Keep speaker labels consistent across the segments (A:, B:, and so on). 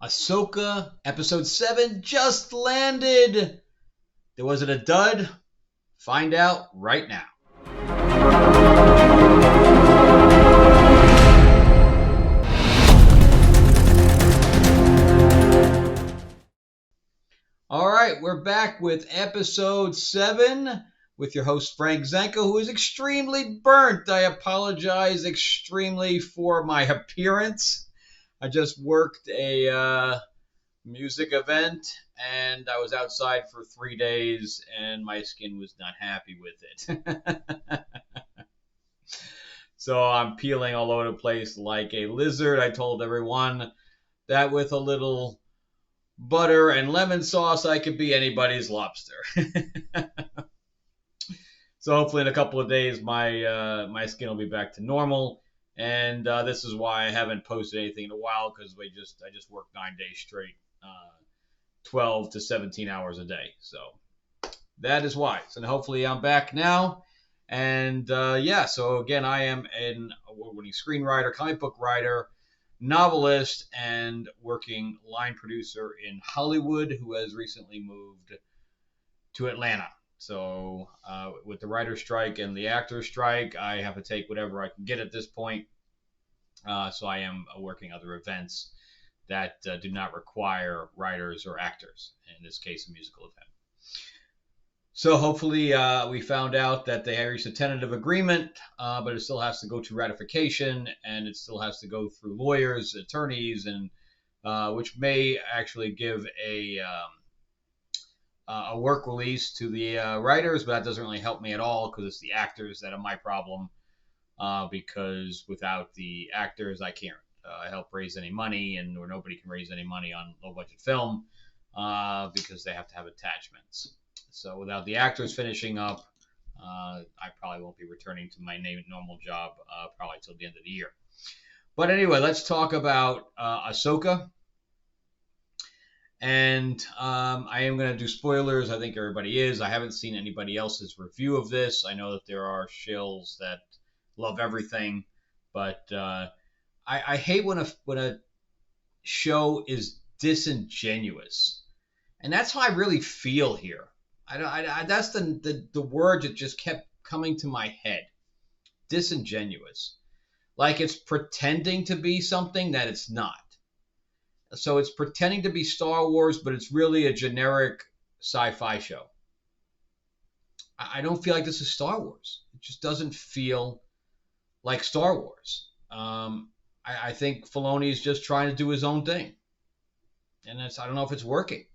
A: Ahsoka episode 7 just landed. Was it a dud? Find out right now. All right, we're back with episode 7 with your host Frank Zanca, who is extremely burnt. I apologize extremely for my appearance. I just worked a music event, and I was outside for 3 days, and my skin was not happy with it. So I'm peeling all over the place like a lizard. I told everyone that with a little butter and lemon sauce, I could be anybody's lobster. So hopefully in a couple of days, my skin will be back to normal. And this is why I haven't posted anything in a while, because I just worked 9 days straight, 12 to 17 hours a day. So that is why. So hopefully I'm back now. And so again, I am an award-winning screenwriter, comic book writer, novelist, and working line producer in Hollywood, who has recently moved to Atlanta. So with the writer's strike and the actor's strike, I have to take whatever I can get at this point. So I am working other events that do not require writers or actors, in this case, a musical event. So hopefully we found out that they reached a tentative agreement, but it still has to go to ratification, and it still has to go through lawyers, attorneys, and which may actually give a work release to the writers, but that doesn't really help me at all, because it's the actors that are my problem, because without the actors, I can't help raise any money, or nobody can raise any money on low-budget film, because they have to have attachments. So without the actors finishing up, I probably won't be returning to my normal job probably till the end of the year. But anyway, let's talk about Ahsoka. And I am going to do spoilers. I think everybody is. I haven't seen anybody else's review of this. I know that there are shills that love everything, but I hate when a show is disingenuous, and that's how I really feel here. That's the word that just kept coming to my head. Disingenuous, like it's pretending to be something that it's not. So it's pretending to be Star Wars, but it's really a generic sci-fi show. I don't feel like this is Star Wars. It just doesn't feel like Star Wars. I think Filoni is just trying to do his own thing. And I don't know if it's working.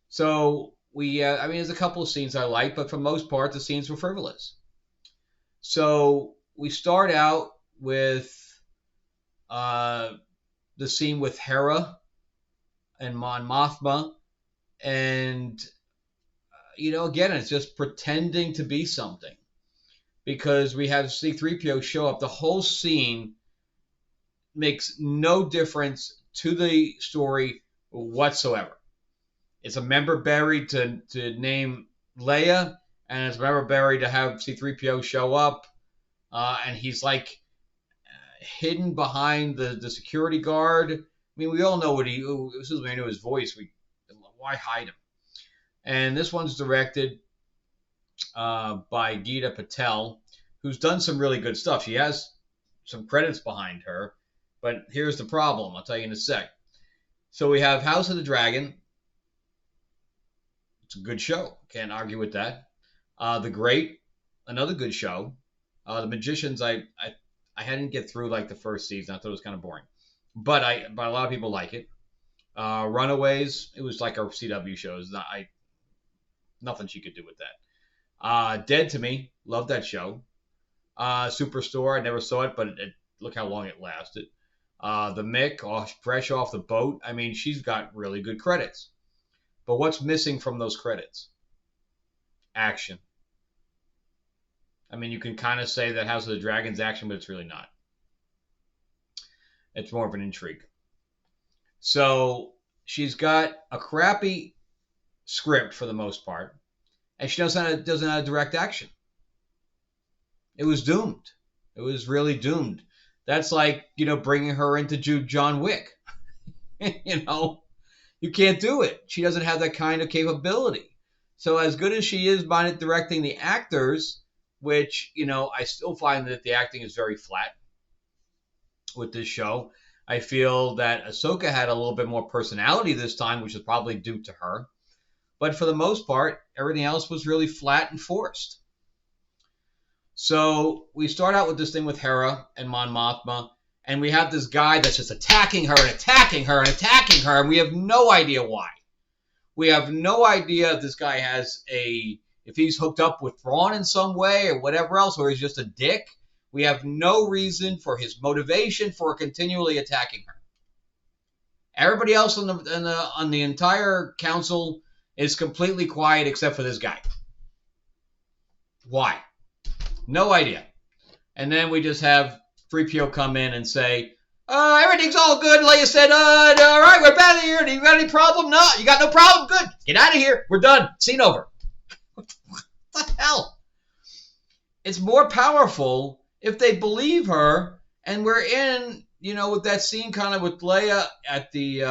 A: So there's a couple of scenes I like, but for the most part, the scenes were frivolous. So we start out with the scene with Hera and Mon Mothma, and again, it's just pretending to be something, because we have C-3PO show up. The whole scene makes no difference to the story whatsoever. It's a member buried to name Leia, and it's a member buried to have C-3PO show up, and he's like hidden behind the security guard. I mean, we all know what as soon as we knew his voice, why hide him? And this one's directed by Geeta Patel, who's done some really good stuff. She has some credits behind her, but here's the problem. I'll tell you in a sec. So we have House of the Dragon. It's a good show. Can't argue with that. The Great, another good show. The Magicians, I hadn't get through like the first season. I thought it was kind of boring, but a lot of people like it. Runaways, it was like a CW show. Nothing she could do with that. Dead to Me, love that show. Superstore, I never saw it, but look how long it lasted. The Mick, fresh off the boat. I mean, she's got really good credits. But what's missing from those credits? Action. I mean, you can kind of say that House of the Dragon's action, but it's really not. It's more of an intrigue. So she's got a crappy script for the most part, and she doesn't know how to direct action. It was doomed. It was really doomed. That's like, bringing her into John Wick. You know, you can't do it. She doesn't have that kind of capability. So as good as she is by directing the actors, which, I still find that the acting is very flat with this show. I feel that Ahsoka had a little bit more personality this time, which is probably due to her. But for the most part, everything else was really flat and forced. So we start out with this thing with Hera and Mon Mothma, and we have this guy that's just attacking her and attacking her and attacking her, and we have no idea why. We have no idea if this guy if he's hooked up with Thrawn in some way or whatever else, or he's just a dick. We have no reason for his motivation for continually attacking her. Everybody else on the entire council is completely quiet except for this guy. Why? No idea. And then we just have 3PO come in and say, everything's all good. Leia said, all right, we're out of here. Do you got any problem? No, you got no problem? Good. Get out of here. We're done. Scene over. What the hell? It's more powerful if they believe her, and we're in, with that scene kind of with Leia at the,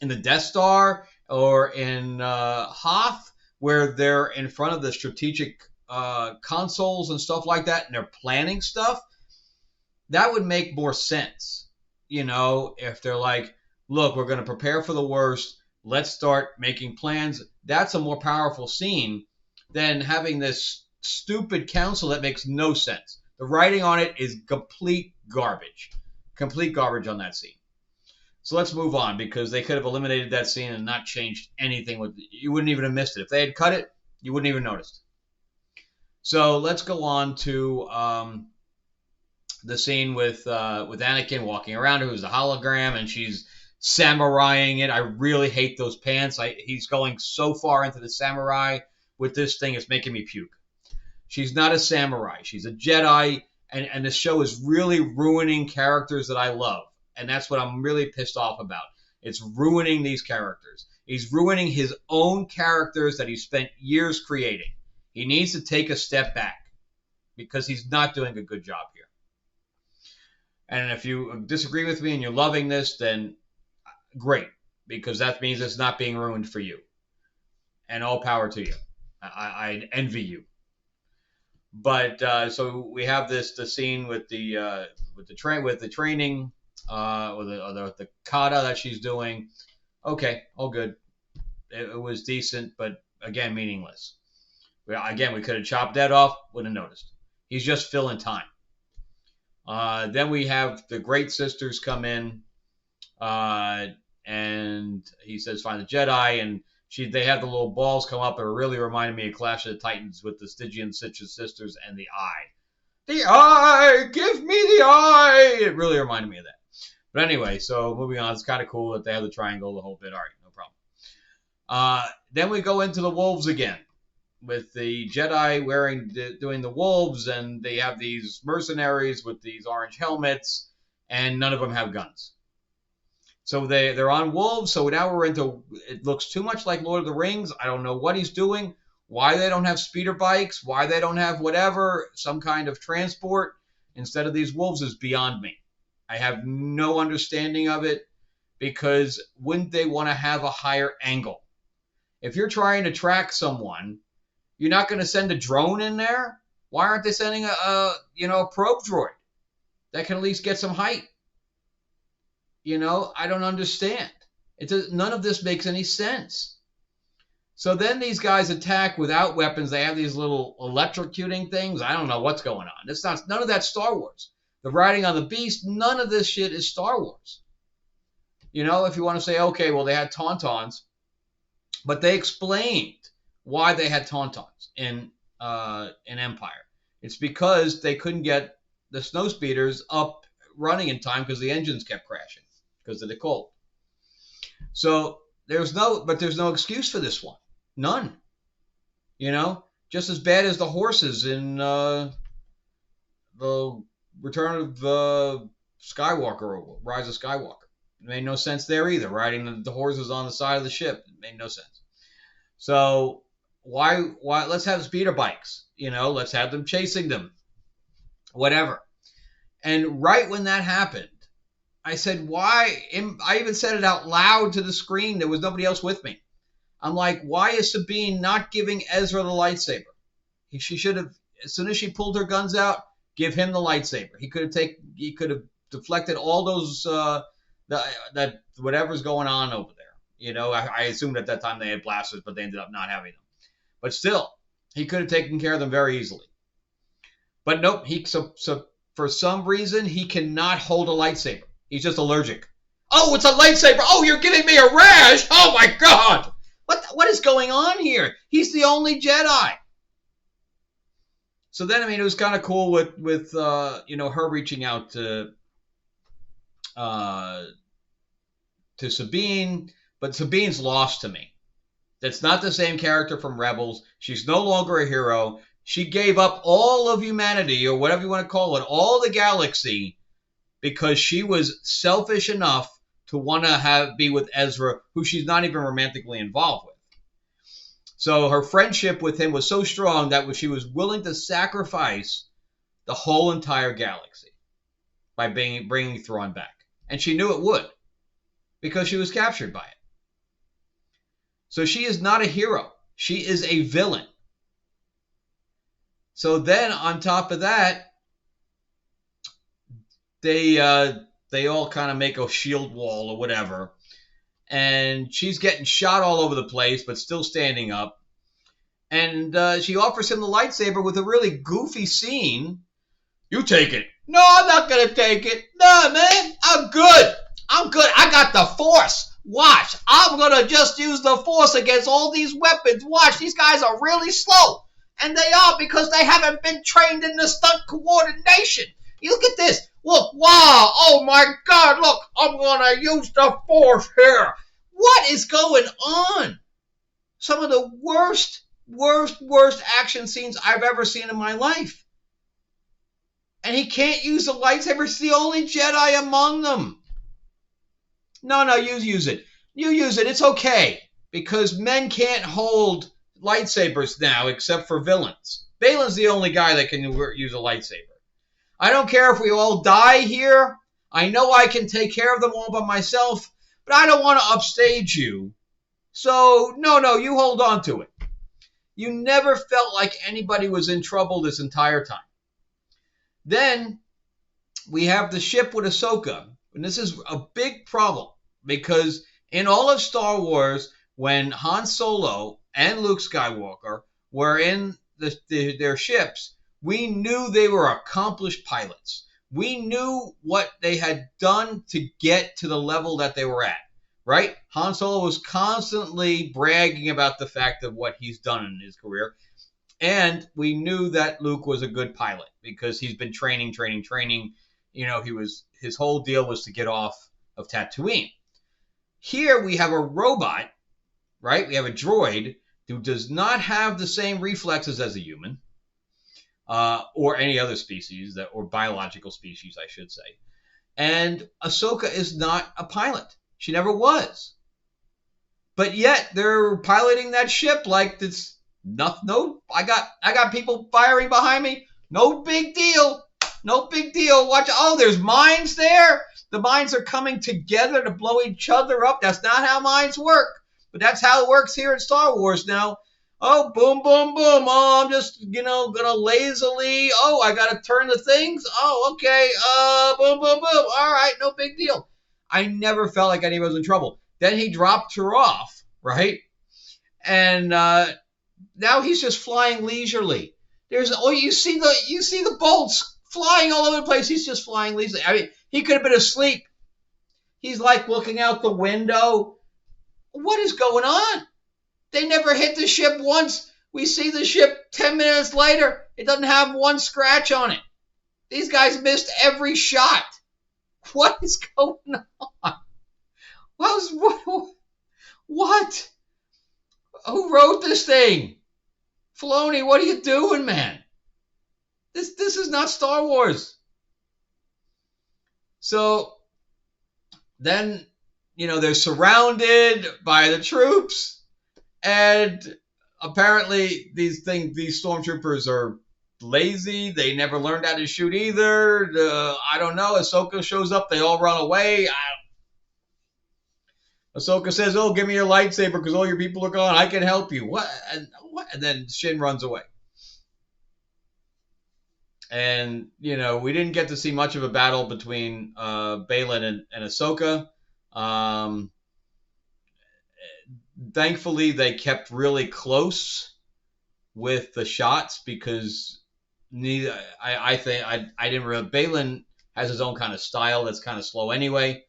A: in the Death Star or in Hoth, where they're in front of the strategic consoles and stuff like that, and they're planning stuff. That would make more sense, if they're like, look, we're going to prepare for the worst. Let's start making plans. That's a more powerful scene than having this stupid council that makes no sense. The writing on it is complete garbage. Complete garbage on that scene. So let's move on, because they could have eliminated that scene and not changed anything. You wouldn't even have missed it. If they had cut it, you wouldn't even noticed. So let's go on to the scene with Anakin walking around, who's a hologram, and she's samuraiing it. I really hate those pants. He's going so far into the samurai with this thing, it's making me puke. She's not a samurai. She's a Jedi, and the show is really ruining characters that I love. And that's what I'm really pissed off about. It's ruining these characters. He's ruining his own characters that he spent years creating. He needs to take a step back because he's not doing a good job here. And if you disagree with me and you're loving this, then great, because that means it's not being ruined for you. And all power to you. I envy you. But so we have the scene with the training, or the kata that she's doing. Okay, all good. It was decent, but again, meaningless. Again, we could have chopped that off, wouldn't have noticed. He's just filling time. Then we have the Great Sisters come in, and he says, find the Jedi, and they have the little balls come up. It really reminded me of Clash of the Titans with the Stygian Sisters and the eye. The eye! Give me the eye! It really reminded me of that. But anyway, so moving on. It's kind of cool that they have the triangle the whole bit. All right, no problem. Then we go into the wolves again, with the Jedi doing the wolves, and they have these mercenaries with these orange helmets, and none of them have guns. So they're on wolves, so now we're into, it looks too much like Lord of the Rings. I don't know what he's doing, why they don't have speeder bikes, why they don't have whatever, some kind of transport instead of these wolves is beyond me. I have no understanding of it, because wouldn't they want to have a higher angle? If you're trying to track someone, you're not going to send a drone in there? Why aren't they sending a probe droid that can at least get some height? I don't understand. None of this makes any sense. So then these guys attack without weapons. They have these little electrocuting things. I don't know what's going on. None of that's Star Wars. The riding on the beast, none of this shit is Star Wars. If you want to say, okay, well, they had tauntauns, but they explained why they had tauntauns in Empire. It's because they couldn't get the snowspeeders up running in time because the engines kept crashing because of the cold. So there's no excuse for this one. None. Just as bad as the horses in the Return of Skywalker, or Rise of Skywalker. It made no sense there either. Riding the horses on the side of the ship, it made no sense. So why let's have speeder bikes, let's have them chasing them, whatever. And right when that happened, I said, why? I even said it out loud to the screen. There was nobody else with me. I'm like, why is Sabine not giving Ezra the lightsaber? She should have, as soon as she pulled her guns out, give him the lightsaber. He could have deflected all those that whatever's going on over there. You know, I assumed at that time they had blasters, but they ended up not having them. But still, he could have taken care of them very easily. But nope, so for some reason he cannot hold a lightsaber. He's just allergic. Oh, it's a lightsaber. Oh, you're giving me a rash. Oh my God. What is going on here? He's the only Jedi. So then, I mean, it was kind of cool with her reaching out to Sabine, but Sabine's lost to me. That's not the same character from Rebels. She's no longer a hero. She gave up all of humanity, or whatever you want to call it, all the galaxy, because she was selfish enough to want to be with Ezra, who she's not even romantically involved with. So her friendship with him was so strong that she was willing to sacrifice the whole entire galaxy by bringing Thrawn back. And she knew it would, because she was captured by it. So she is not a hero. She is a villain. So then, on top of that, they all kind of make a shield wall or whatever. And she's getting shot all over the place, but still standing up. And she offers him the lightsaber with a really goofy scene. You take it. No, I'm not going to take it. No, man, I'm good. I got the Force. Watch, I'm going to just use the Force against all these weapons. Watch, these guys are really slow. And they are, because they haven't been trained in the stunt coordination. You look at this. Look, wow. Oh, my God. Look, I'm going to use the Force here. What is going on? Some of the worst action scenes I've ever seen in my life. And he can't use the lightsaber. He's the only Jedi among them. No, you use it. You use it. It's okay. Because men can't hold lightsabers now except for villains. Balin's the only guy that can use a lightsaber. I don't care if we all die here. I know I can take care of them all by myself, but I don't want to upstage you. So, no, you hold on to it. You never felt like anybody was in trouble this entire time. Then we have the ship with Ahsoka. And this is a big problem because in all of Star Wars, when Han Solo and Luke Skywalker were in their ships, we knew they were accomplished pilots. We knew what they had done to get to the level that they were at, right? Han Solo was constantly bragging about the fact of what he's done in his career. And we knew that Luke was a good pilot because he's been training. You know, his whole deal was to get off of Tatooine. Here we have a robot, right? We have a droid who does not have the same reflexes as a human, or any other species, or biological species, I should say. And Ahsoka is not a pilot. She never was. But yet they're piloting that ship like it's no. I got people firing behind me. No big deal. No big deal. Watch. Oh, there's mines there. The mines are coming together to blow each other up. That's not how mines work. But that's how it works here in Star Wars now. Oh, boom, boom, boom. Oh, I'm just, gonna lazily. Oh, I gotta turn the things. Oh, okay. Boom, boom, boom. All right, no big deal. I never felt like anybody was in trouble. Then he dropped her off, right? And now he's just flying leisurely. You see the bolts flying all over the place. He's just flying leisurely. I mean, he could have been asleep. He's like looking out the window. What is going on? They never hit the ship once. We see the ship 10 minutes later. It doesn't have one scratch on it. These guys missed every shot. What is going on? What? Who wrote this thing? Filoni, what are you doing, man? This is not Star Wars. So then, they're surrounded by the troops, and apparently these stormtroopers are lazy. They never learned how to shoot either. I don't know. Ahsoka shows up. They all run away. Ahsoka says, "Oh, give me your lightsaber because all your people are gone. I can help you." What? And then Shin runs away. And, we didn't get to see much of a battle between Baylan and Ahsoka. Thankfully, they kept really close with the shots because I didn't really. Baylan has his own kind of style that's kind of slow anyway,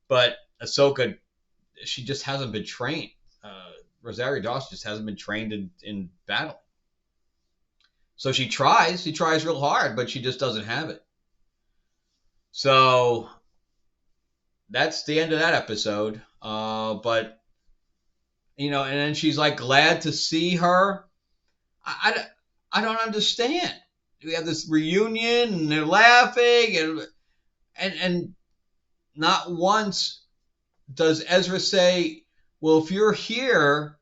A: but Ahsoka, she just hasn't been trained. Rosario Dawson just hasn't been trained in battle. So she tries real hard, but she just doesn't have it. So that's the end of that episode. But, and then she's like glad to see her. I don't understand. We have this reunion and they're laughing and not once does Ezra say, well, if you're here,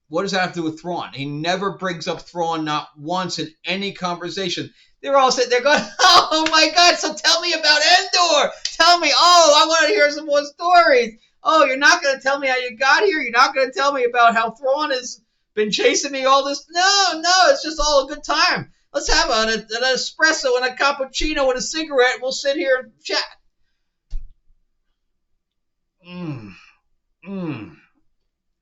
A: what does that have to do with Thrawn? He never brings up Thrawn, not once in any conversation. They're all sitting there going, oh my God, so tell me about Endor. Tell me, I want to hear some more stories. Oh, you're not going to tell me how you got here? You're not going to tell me about how Thrawn has been chasing me all this? No, it's just all a good time. Let's have an espresso and a cappuccino and a cigarette and we'll sit here and chat.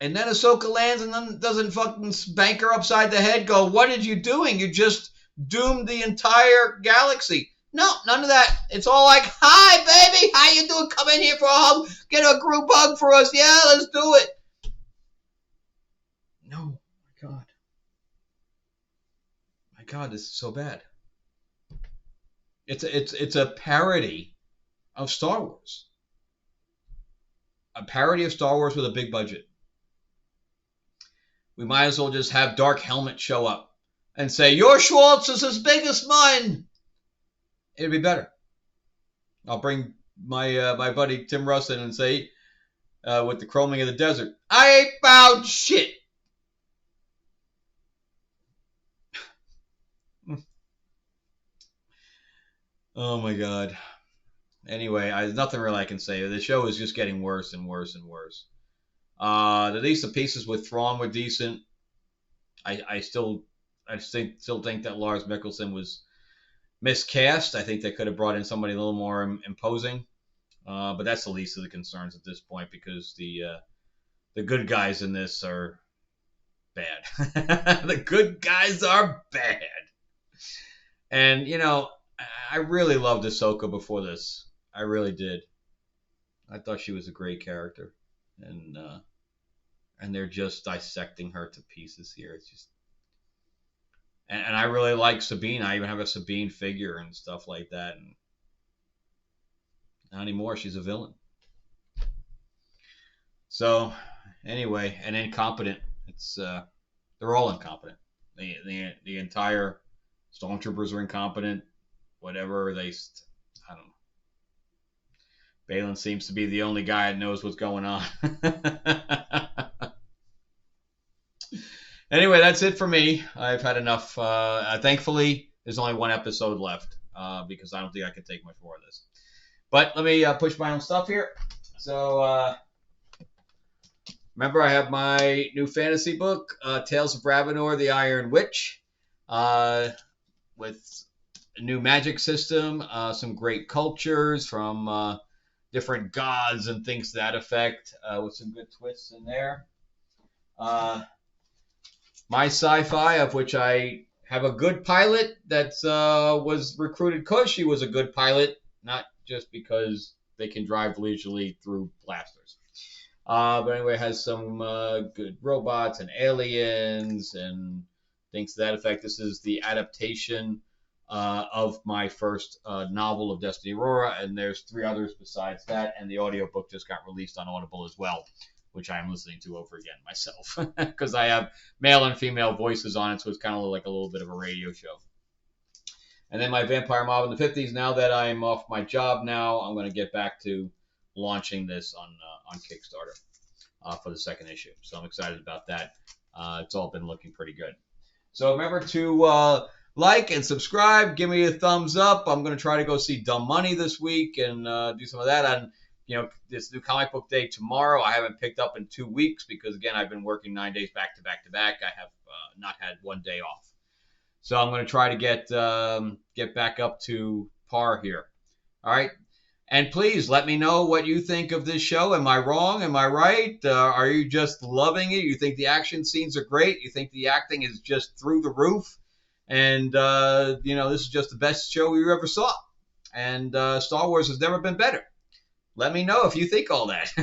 A: And then Ahsoka lands and then doesn't fucking spank her upside the head, go, what did you doing? You just doomed the entire galaxy. No, none of that. It's all like, hi, baby. How you doing? Come in here for a hug. Get a group hug for us. Yeah, let's do it. No, my God. My God, this is so bad. It's a parody of Star Wars. A parody of Star Wars with a big budget. We might as well just have Dark Helmet show up and say, your Schwartz is as big as mine. It'd be better. I'll bring my buddy Tim Russ in and say, with the chroming of the desert, I ain't found shit. Oh my God. Anyway, there's nothing really I can say. The show is just getting worse and worse and worse. At least the pieces with Thrawn were decent. I still think that Lars Mikkelsen was miscast. I think they could have brought in somebody a little more imposing. But that's the least of the concerns at this point because the good guys in this are bad. The good guys are bad. And, I really loved Ahsoka before this. I really did. I thought she was a great character. And they're just dissecting her to pieces here. It's just, and I really like Sabine. I even have a Sabine figure and stuff like that. And not anymore. She's a villain. So anyway, and incompetent. It's they're all incompetent. The entire stormtroopers are incompetent. Whatever I don't know. Baylan seems to be the only guy that knows what's going on. Anyway, that's it for me. I've had enough. Thankfully, there's only one episode left because I don't think I can take much more of this. But let me push my own stuff here. So, remember, I have my new fantasy book, Tales of Ravenor, the Iron Witch, with a new magic system, some great cultures from different gods and things to that effect, with some good twists in there. My sci-fi, of which I have a good pilot that was recruited because she was a good pilot, not just because they can drive leisurely through blasters. But anyway, it has some good robots and aliens and things to that effect. This is the adaptation of my first novel of Destiny Aurora, and there's 3 others besides that, and the audiobook just got released on Audible as well, which I am listening to over again myself because I have male and female voices on it, so it's kind of like a little bit of a radio show. And then my Vampire Mob in the 50s, now that I'm off my job now, I'm going to get back to launching this on Kickstarter for the second issue. So I'm excited about that. It's all been looking pretty good. So remember to like and subscribe. Give me a thumbs up. I'm going to try to go see Dumb Money this week and do some of that. And, this new comic book day tomorrow, I haven't picked up in 2 weeks because, again, I've been working 9 days back to back to back. I have not had one day off. So I'm going to try to get back up to par here. All right. And please let me know what you think of this show. Am I wrong? Am I right? Are you just loving it? You think the action scenes are great? You think the acting is just through the roof? And, this is just the best show you ever saw. And Star Wars has never been better. Let me know if you think all that.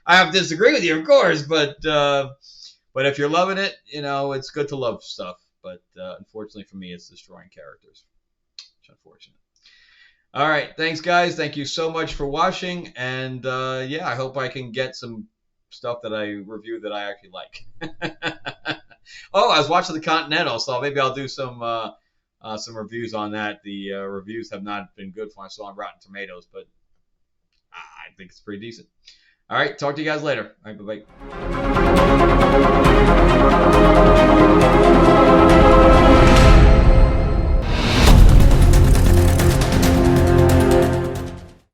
A: I have to disagree with you, of course, but if you're loving it, it's good to love stuff. But unfortunately for me, it's destroying characters. It's unfortunate. All right. Thanks, guys. Thank you so much for watching. And, I hope I can get some stuff that I review that I actually like. Oh, I was watching The Continental, so maybe I'll do some reviews on that. The reviews have not been good for I saw on Rotten Tomatoes, but I think it's pretty decent. All right. Talk to you guys later. All right. Bye-bye.